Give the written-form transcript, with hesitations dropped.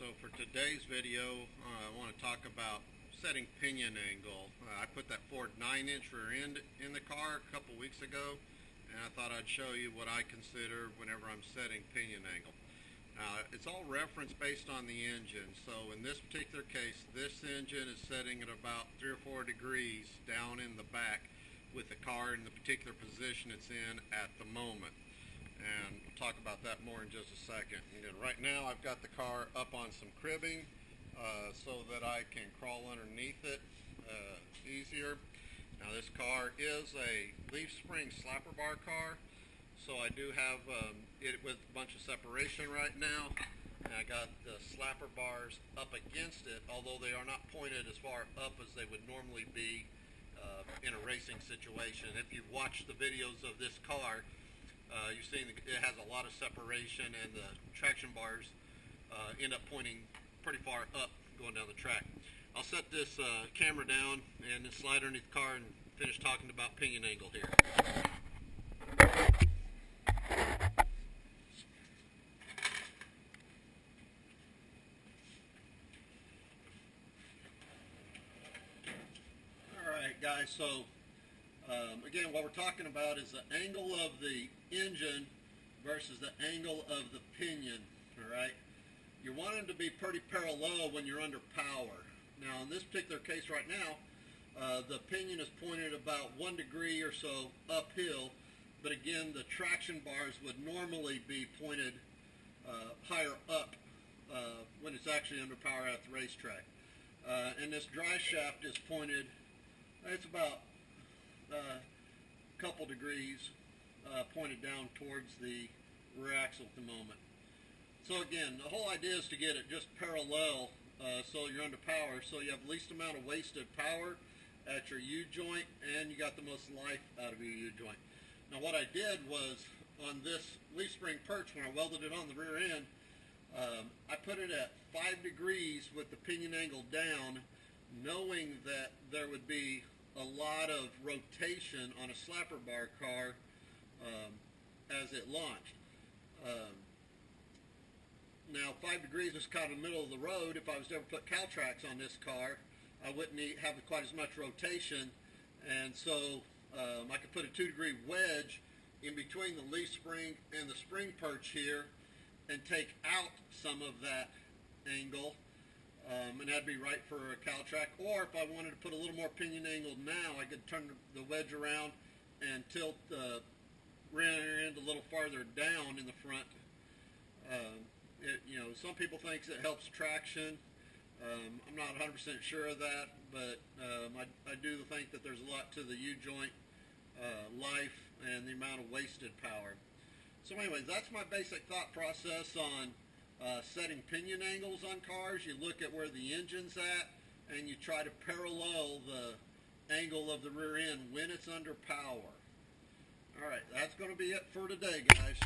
So for today's video, I want to talk about setting pinion angle. I put that Ford 9-inch rear end in the car a couple weeks ago, and I thought I'd show you what I consider whenever I'm setting pinion angle. It's all reference based on the engine. So in this particular case, this engine is setting at about 3 or 4 degrees down in the back with the car in the particular position it's in at the moment. And we'll talk about that more in just a second. And right now I've got the car up on some cribbing so that I can crawl underneath it easier. Now this car is a leaf spring slapper bar car, so I do have it with a bunch of separation right now. And I got the slapper bars up against it, although they are not pointed as far up as they would normally be in a racing situation. If you've watched the videos of this car, you've seen it has a lot of separation, and the traction bars end up pointing pretty far up going down the track. I'll set this camera down and then slide underneath the car and finish talking about pinion angle here. Alright guys, so again, what we're talking about is the angle of the engine versus the angle of the pinion. Alright, you want them to be pretty parallel when you're under power. Now in this particular case right now, the pinion is pointed about 1 degree or so uphill, but again the traction bars would normally be pointed higher up when it's actually under power at the racetrack. And this dry shaft is pointed, it's about a couple degrees pointed down towards the rear axle at the moment. So again, the whole idea is to get it just parallel so you're under power, so you have the least amount of wasted power at your U-joint, and you got the most life out of your U-joint. Now what I did was, on this leaf spring perch, when I welded it on the rear end, I put it at 5 degrees with the pinion angle down, knowing that there would be a lot of rotation on a slapper bar car as it launched. Now 5 degrees is kind of the middle of the road. If I was to ever put cow tracks on this car, I wouldn't have quite as much rotation, and so I could put a 2-degree wedge in between the leaf spring and the spring perch here and take out some of that angle. And that'd be right for a cow track. Or if I wanted to put a little more pinion angle now, I could turn the wedge around and tilt the rear end a little farther down in the front. Some people think it helps traction. I'm not 100% sure of that, but I do think that there's a lot to the U-joint life and the amount of wasted power. So anyways, that's my basic thought process on setting pinion angles on cars. You look at where the engine's at, and you try to parallel the angle of the rear end when it's under power. Alright, that's going to be it for today, guys.